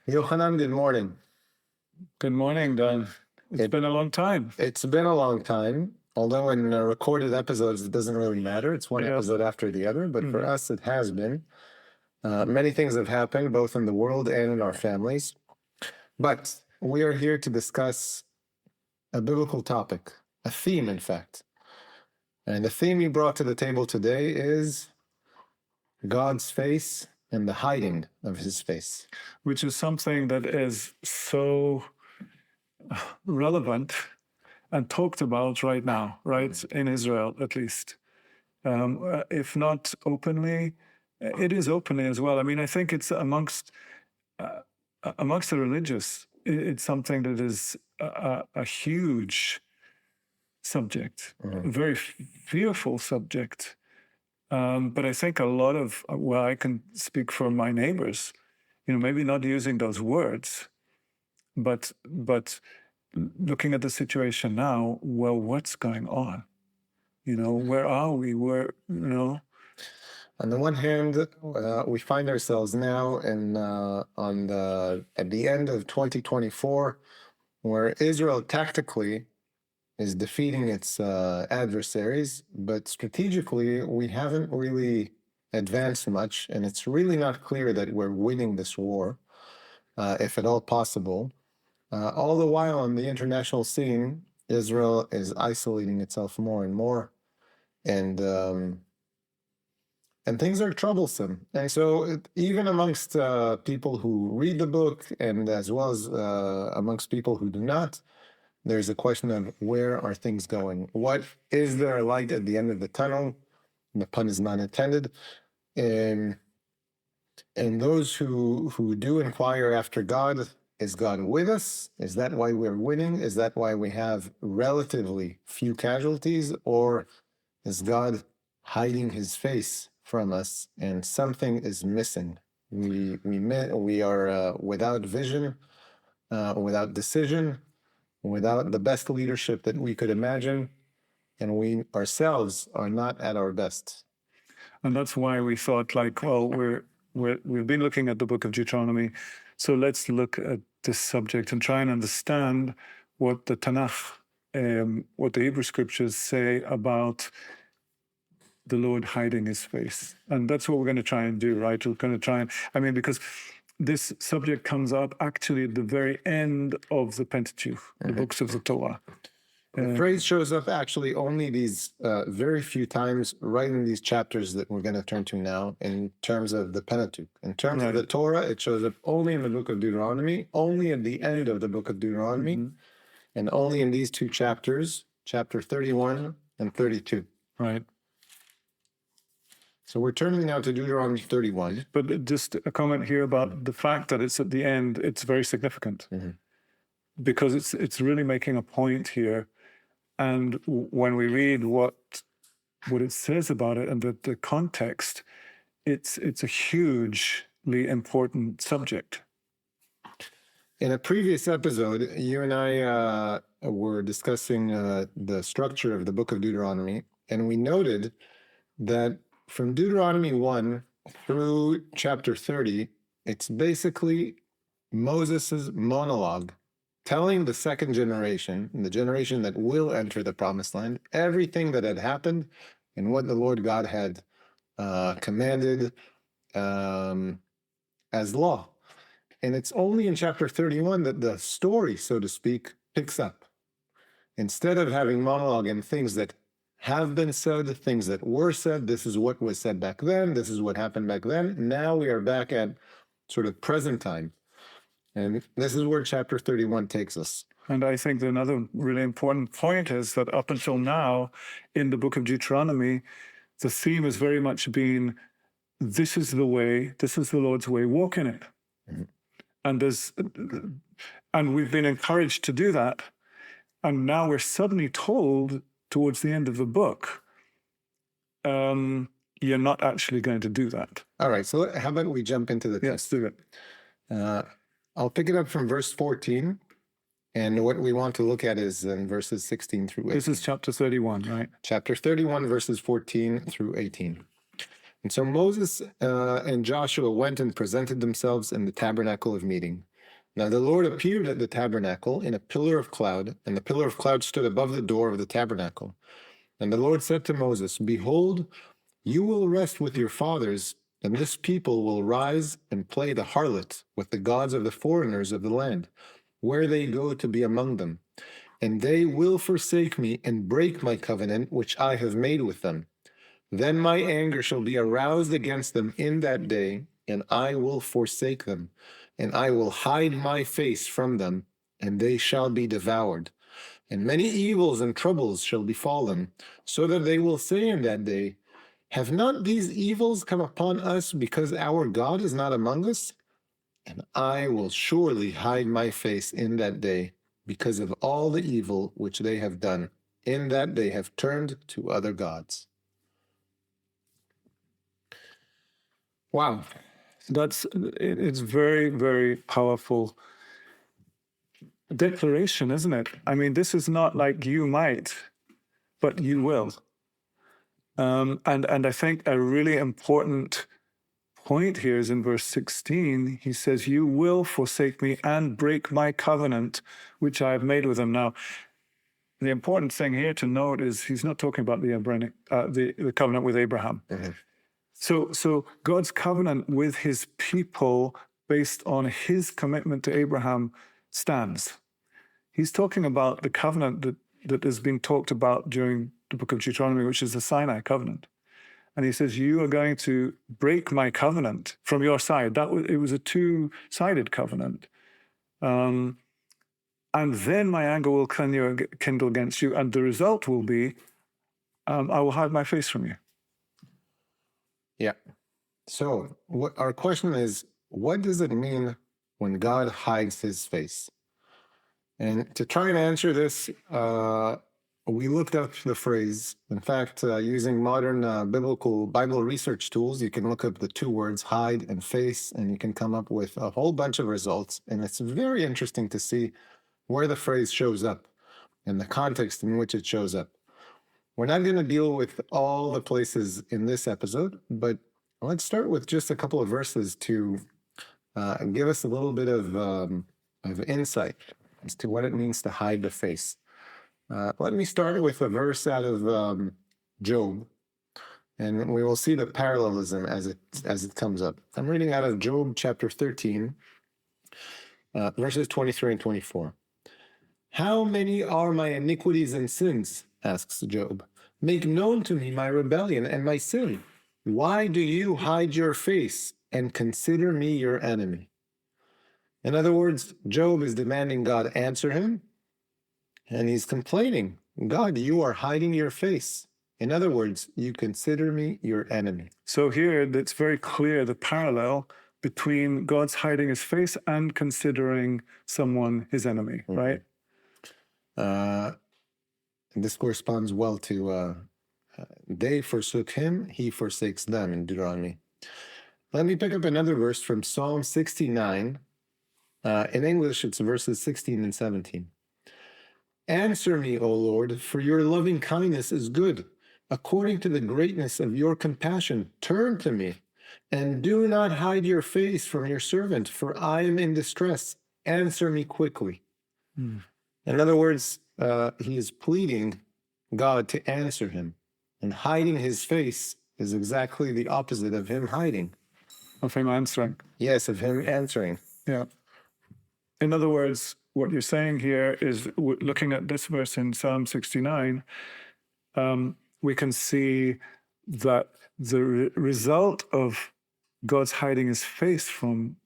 Yohanan, good morning. Good morning, Dan. It's been a long time. It's been a long time, although in recorded episodes, it doesn't really matter. It's one episode after the other, but for us, it has been. Many things have happened, both in the world and in our families. But we are here to discuss a biblical topic, a theme, in fact. And the theme you brought to the table today is God's face and the hiding of his face. Which is something that is so relevant and talked about right now, right? In Israel, at least. If not openly, it is openly as well. I mean, I think it's amongst the religious, it's something that is a huge subject, a very fearful subject. But I think a lot of, well, I can speak for my neighbors, maybe not using those words, but looking at the situation now, well, what's going on? Where are we? On the one hand, we find ourselves now at the end of 2024, where Israel tactically is defeating its adversaries, but strategically we haven't really advanced much, and it's really not clear that we're winning this war, if at all possible. All the while on the international scene, Israel is isolating itself more and more, and things are troublesome. And so even amongst people who read the book, and as well as amongst people who do not, there's a question of where are things going? What is there a light at the end of the tunnel? The pun is not intended. And those who do inquire after God, is God with us? Is that why we're winning? Is that why we have relatively few casualties? Or is God hiding his face from us and something is missing? We are without vision, without decision, without the best leadership that we could imagine, and we ourselves are not at our best. And that's why we thought, well, we've been looking at the book of Deuteronomy, so let's look at this subject and try and understand what the Tanakh, what the Hebrew scriptures say about the Lord hiding his face. And that's what we're going to try and do, right? We're going to try and, because this subject comes up actually at the very end of the Pentateuch, the books of the Torah. The phrase shows up actually only these very few times right in these chapters that we're going to turn to now in terms of the Pentateuch. In terms of the Torah, it shows up only in the book of Deuteronomy, only at the end of the book of Deuteronomy, and only in these two chapters, chapter 31 and 32. Right. So we're turning now to Deuteronomy 31. But just a comment here about the fact that it's at the end, it's very significant. Because it's really making a point here. And when we read what it says about it and the context, it's a hugely important subject. In a previous episode, you and I were discussing the structure of the book of Deuteronomy, and we noted that from Deuteronomy 1 through chapter 30, it's basically Moses' monologue telling the second generation, the generation that will enter the promised land, everything that had happened and what the Lord God had commanded as law. And it's only in chapter 31 that the story, so to speak, picks up. Instead of having monologue and things that have been said, things that were said, this is what was said back then, this is what happened back then, now we are back at sort of present time. And this is where chapter 31 takes us. And I think another really important point is that up until now, in the book of Deuteronomy, the theme has very much been, this is the way, this is the Lord's way, walk in it. And we've been encouraged to do that. And now we're suddenly told towards the end of the book, you're not actually going to do that. All right, so how about we jump into the text? Yes, do it. I'll pick it up from verse 14, and what we want to look at is in verses 16 through 18. This is chapter 31, right? Chapter 31, verses 14 through 18. And so Moses and Joshua went and presented themselves in the tabernacle of meeting, Now the Lord appeared at the tabernacle in a pillar of cloud, and the pillar of cloud stood above the door of the tabernacle. And the Lord said to Moses, Behold, you will rest with your fathers, and this people will rise and play the harlot with the gods of the foreigners of the land, where they go to be among them. And they will forsake me and break my covenant which I have made with them. Then my anger shall be aroused against them in that day, and I will forsake them, and I will hide my face from them, and they shall be devoured. And many evils and troubles shall befall them, so that they will say in that day, Have not these evils come upon us because our God is not among us? And I will surely hide my face in that day, because of all the evil which they have done, in that they have turned to other gods. Wow. It's very, very powerful declaration, isn't it? I mean, this is not like you might, but you will. And I think a really important point here is in verse 16. He says, you will forsake me and break my covenant, which I have made with them. Now, the important thing here to note is he's not talking about the Abrahamic, the covenant with Abraham. Mm-hmm. So God's covenant with his people based on his commitment to Abraham stands. He's talking about the covenant that has been talked about during the book of Deuteronomy, which is the Sinai covenant. And he says, you are going to break my covenant from your side. It was a two-sided covenant. And then my anger will kindle against you, and the result will be, I will hide my face from you. Yeah. So our question is, what does it mean when God hides his face? And to try and answer this, we looked up the phrase. In fact, using modern Bible research tools, you can look up the two words hide and face, and you can come up with a whole bunch of results. And it's very interesting to see where the phrase shows up and the context in which it shows up. We're not going to deal with all the places in this episode, but let's start with just a couple of verses to give us a little bit of insight as to what it means to hide the face. Let me start with a verse out of Job, and we will see the parallelism as it comes up. I'm reading out of Job chapter 13, verses 23 and 24. How many are my iniquities and sins? Asks Job. Make known to me my rebellion and my sin. Why do you hide your face and consider me your enemy? In other words, Job is demanding God answer him, and he's complaining, God, you are hiding your face. In other words, you consider me your enemy. So here, it's very clear the parallel between God's hiding his face and considering someone his enemy, right? And this corresponds well to they forsook him, he forsakes them in Deuteronomy. Let me pick up another verse from Psalm 69. In English, it's verses 16 and 17. Answer me, O Lord, for your loving kindness is good. According to the greatness of your compassion, turn to me, and do not hide your face from your servant, for I am in distress. Answer me quickly. In other words, he is pleading God to answer him. And hiding his face is exactly the opposite of him hiding. Of him answering. Yes, of him answering. Yeah. In other words, what you're saying here is, looking at this verse in Psalm 69, we can see that the result of God's hiding his face from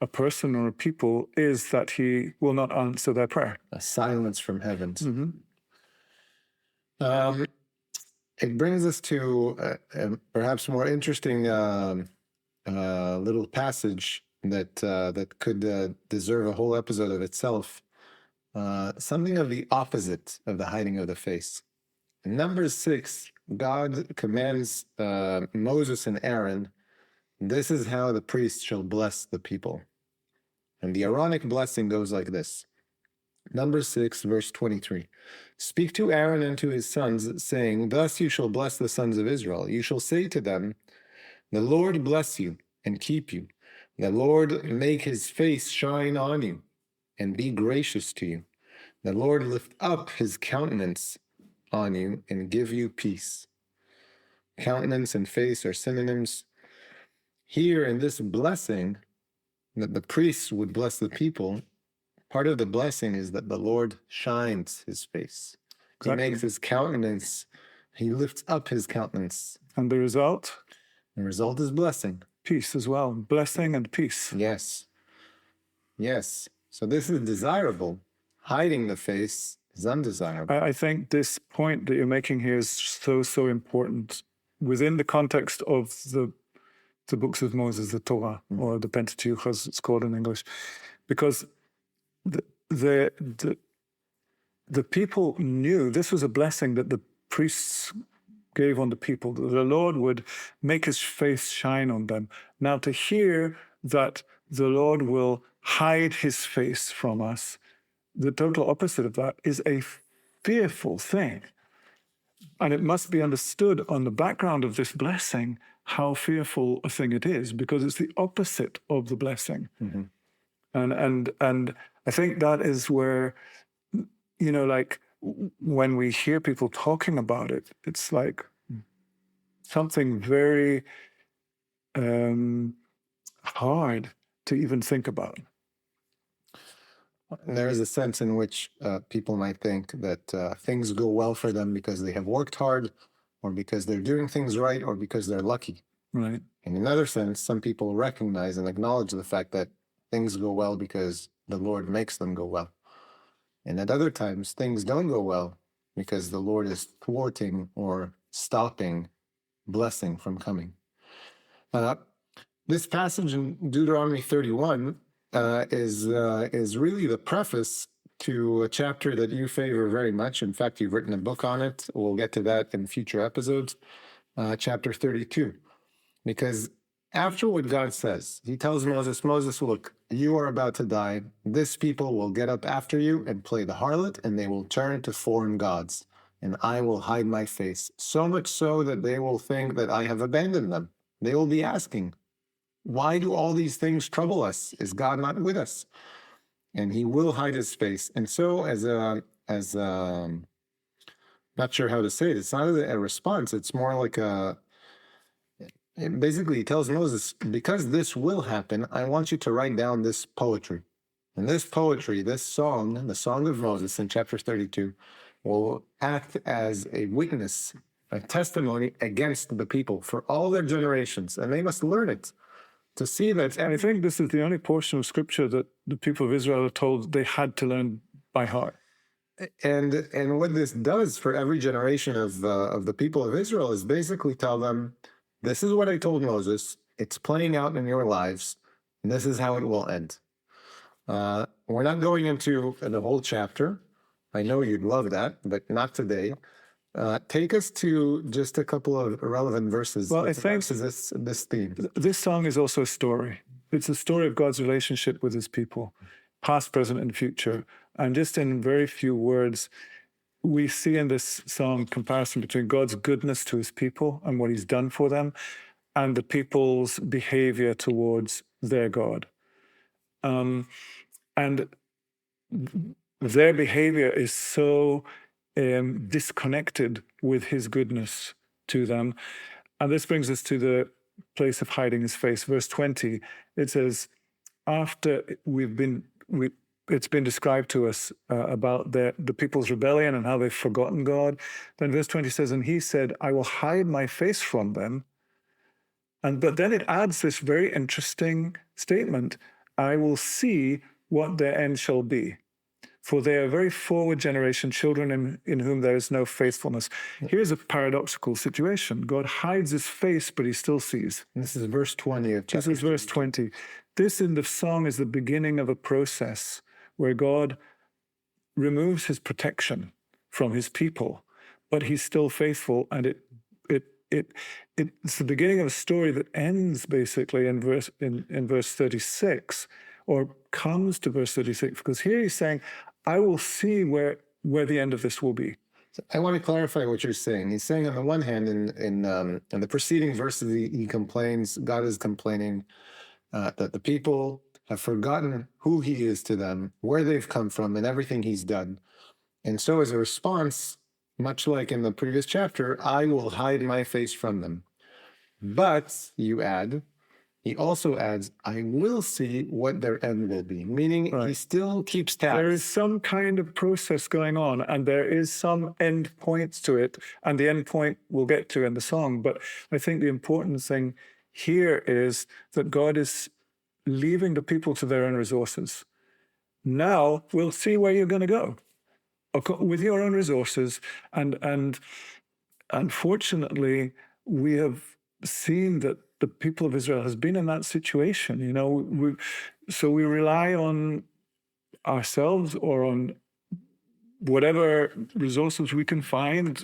a person or a people is that he will not answer their prayer. A silence from heavens. It brings us to a perhaps more interesting little passage that could deserve a whole episode of itself. Something of the opposite of the hiding of the face. In Numbers 6, God commands Moses and Aaron, this is how the priest shall bless the people. And the Aaronic blessing goes like this. Numbers 6, verse 23. Speak to Aaron and to his sons, saying, thus you shall bless the sons of Israel. You shall say to them, the Lord bless you and keep you. The Lord make his face shine on you and be gracious to you. The Lord lift up his countenance on you and give you peace. Countenance and face are synonyms. Here in this blessing that the priests would bless the people, part of the blessing is that the Lord shines his face. He makes his countenance, he lifts up his countenance. And the result? The result is blessing. Peace as well. Blessing and peace. Yes. Yes. So this is desirable. Hiding the face is undesirable. I think this point that you're making here is so important within the context of the books of Moses, the Torah, or the Pentateuch, as it's called in English, because the people knew this was a blessing that the priests gave on the people, that the Lord would make his face shine on them. Now, to hear that the Lord will hide his face from us, the total opposite of that is a fearful thing. And it must be understood on the background of this blessing how fearful a thing it is, because it's the opposite of the blessing. Mm-hmm. And I think that is where, like when we hear people talking about it, it's like something very hard to even think about. There is a sense in which people might think that things go well for them because they have worked hard, or because they're doing things right, or because they're lucky. Right. In another sense, some people recognize and acknowledge the fact that things go well because the Lord makes them go well. And at other times, things don't go well because the Lord is thwarting or stopping blessing from coming. This passage in Deuteronomy 31 is really the preface to a chapter that you favor very much. In fact, you've written a book on it. We'll get to that in future episodes. Chapter 32. Because after what God says, he tells Moses, look, you are about to die. This people will get up after you and play the harlot, and they will turn to foreign gods, and I will hide my face, so much so that they will think that I have abandoned them. They will be asking, why do all these things trouble us? Is God not with us? And he will hide his face. And so not sure how to say it. It's not a response. It's more like basically he tells Moses, because this will happen, I want you to write down this poetry. And this poetry, this song, the Song of Moses in chapter 32, will act as a witness, a testimony against the people for all their generations. And they must learn it to see that. And I think this is the only portion of scripture that the people of Israel are told they had to learn by heart. And what this does for every generation of the people of Israel is basically tell them, this is what I told Moses. It's playing out in your lives, and this is how it will end. We're not going into the whole chapter. I know you'd love that, but not today. Take us to just a couple of relevant verses. Well, I think this theme. This song is also a story. It's a story of God's relationship with his people, past, present, and future. And just in very few words, we see in this song comparison between God's goodness to his people and what he's done for them, and the people's behavior towards their God. And their behavior is so disconnected with his goodness to them. And this brings us to the place of hiding his face. Verse 20, it says, after it's been described to us about the people's rebellion and how they've forgotten God. Then verse 20 says, and he said, I will hide my face from them. But then it adds this very interesting statement, I will see what their end shall be. For they are a very forward generation, children in whom there is no faithfulness. Here's a paradoxical situation. God hides his face, but he still sees. This is verse 20 of chapter. This is verse 20. This in the song is the beginning of a process where God removes his protection from his people, but he's still faithful. And it's the beginning of a story that ends basically in verse 36, or comes to verse 36, because here he's saying, I will see where the end of this will be. So I want to clarify what you're saying. He's saying on the one hand, in the preceding verses, he complains, God is complaining that the people have forgotten who he is to them, where they've come from, and everything he's done. And so as a response, much like in the previous chapter, I will hide my face from them. But, he also adds, I will see what their end will be, meaning he still keeps tabs. There is some kind of process going on, and there is some end points to it, and the end point we'll get to in the song. But I think the important thing here is that God is leaving the people to their own resources. Now we'll see where you're going to go with your own resources. And unfortunately, we have seen that the people of Israel has been in that situation. So we rely on ourselves or on whatever resources we can find,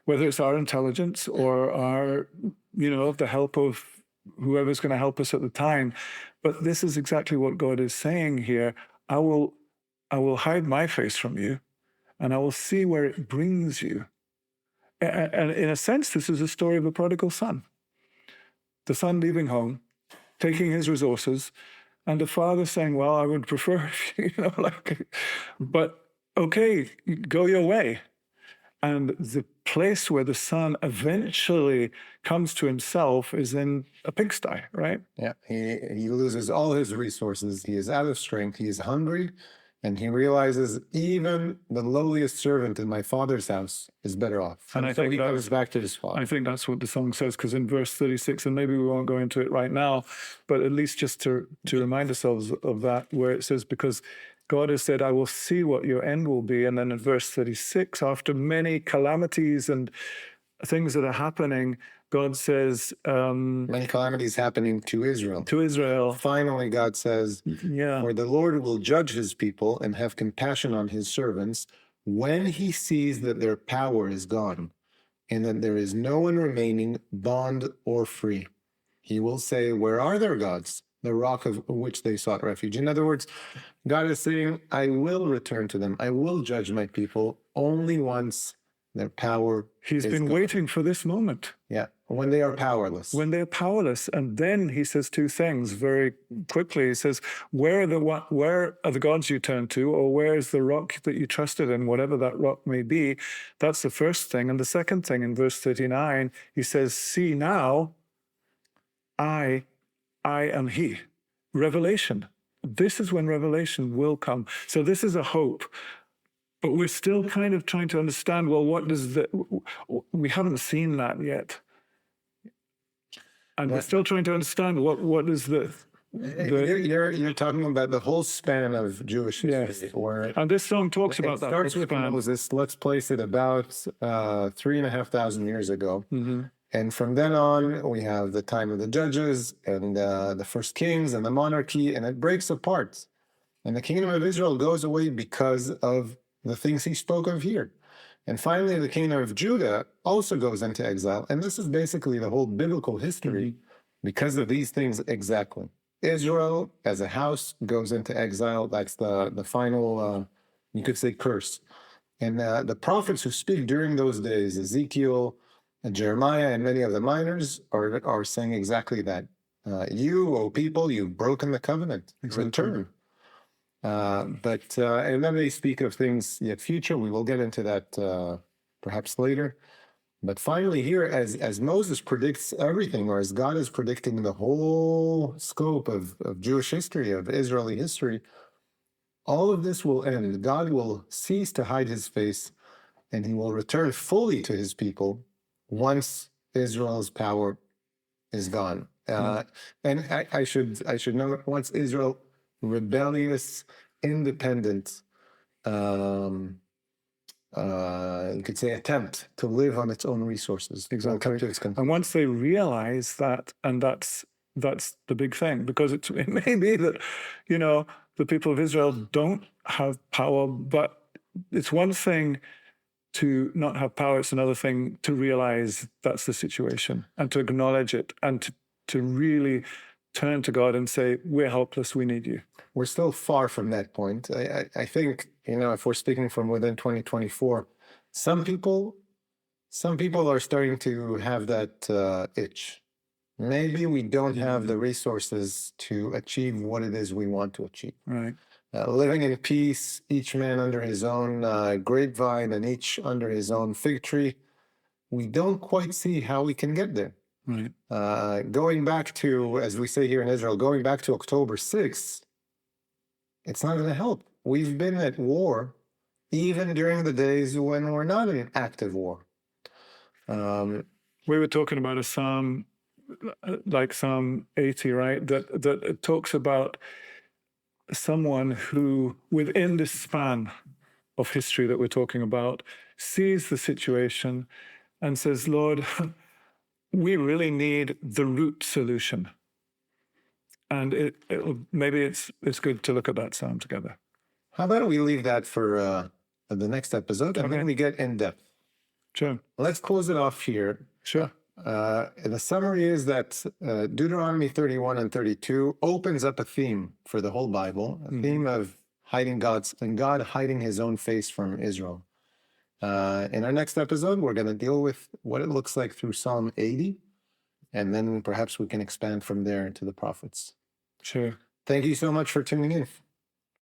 whether it's our intelligence or our, the help of whoever's going to help us at the time. But this is exactly what God is saying here. I will hide my face from you, and I will see where it brings you. And in a sense, this is a story of the prodigal son. The son leaving home, taking his resources, and the father saying, well, I would prefer, but okay, go your way. And the place where the son eventually comes to himself is in a pigsty, right? Yeah, he loses all his resources. He is out of strength. He is hungry. And he realizes even the lowliest servant in my father's house is better off. And I think he goes back to his father. I think that's what the song says, because in verse 36, and maybe we won't go into it right now, but at least just to remind ourselves of that, where it says, because God has said, I will see what your end will be. And then in verse 36, after many calamities and things that are happening, God says... many calamities happening to Israel. To Israel. Finally, God says, for the Lord will judge his people and have compassion on his servants when he sees that their power is gone and that there is no one remaining, bond or free. He will say, where are their gods, the rock of which they sought refuge? In other words, God is saying, I will return to them. I will judge my people only once their power He's been gone. waiting for this moment. Yeah, when they are powerless. When they're powerless. And then he says two things very quickly. He says, where are the gods you turn to, or where is the rock that you trusted in, whatever that rock may be? That's the first thing. And the second thing, in verse 39, he says, see now, I am he. Revelation. This is when revelation will come. So this is a hope. But we're still kind of trying to understand, well, we haven't seen that yet. And we're still trying to understand what is the... You're talking about the whole span of Jewish history. Yes. And this song talks about that. It starts with Moses. Let's place it about 3,500 years ago. Mm-hmm. And from then on, we have the time of the judges and the first kings and the monarchy, and it breaks apart. And the kingdom of Israel goes away because of the things he spoke of here. And finally, the kingdom of Judah also goes into exile. And this is basically the whole biblical history because of these things exactly. Israel, as a house, goes into exile. That's the final, you could say, curse. And the prophets who speak during those days, Ezekiel, and Jeremiah, and many of the minors, are saying exactly that. You, O people, you've broken the covenant. Return. And then they speak of things yet future. We will get into that perhaps later. But finally here, as Moses predicts everything, or as God is predicting the whole scope of Jewish history, of Israeli history, all of this will end. God will cease to hide his face, and he will return fully to his people once Israel's power is gone. And I should know, once Israel, rebellious, independent, you could say, attempt to live on its own resources. Exactly. And once they realize that, and that's the big thing, because it may be that, the people of Israel don't have power, but it's one thing to not have power, it's another thing to realize that's the situation and to acknowledge it and to really turn to God and say, we're helpless, we need you. We're still far from that point. I think, if we're speaking from within 2024, some people are starting to have that itch. maybe we don't have the resources to achieve what it is we want to achieve. Right. Living in peace, each man under his own grapevine and each under his own fig tree. We don't quite see how we can get there. Right. Going back to, as we say here in Israel, going back to October 6th, it's not going to help. We've been at war even during the days when we're not in active war. We were talking about a psalm, like Psalm 80, right? That it talks about someone who, within this span of history that we're talking about, sees the situation and says, Lord, we really need the root solution. And maybe it's good to look at that psalm together. How about we leave that for the next episode, and then we get in depth. Sure. Let's close it off here. Sure. The summary is that Deuteronomy 31 and 32 opens up a theme for the whole Bible, a theme of hiding God hiding his own face from Israel. In our next episode, we're going to deal with what it looks like through Psalm 80, and then perhaps we can expand from there into the prophets. Sure. Thank you so much for tuning in.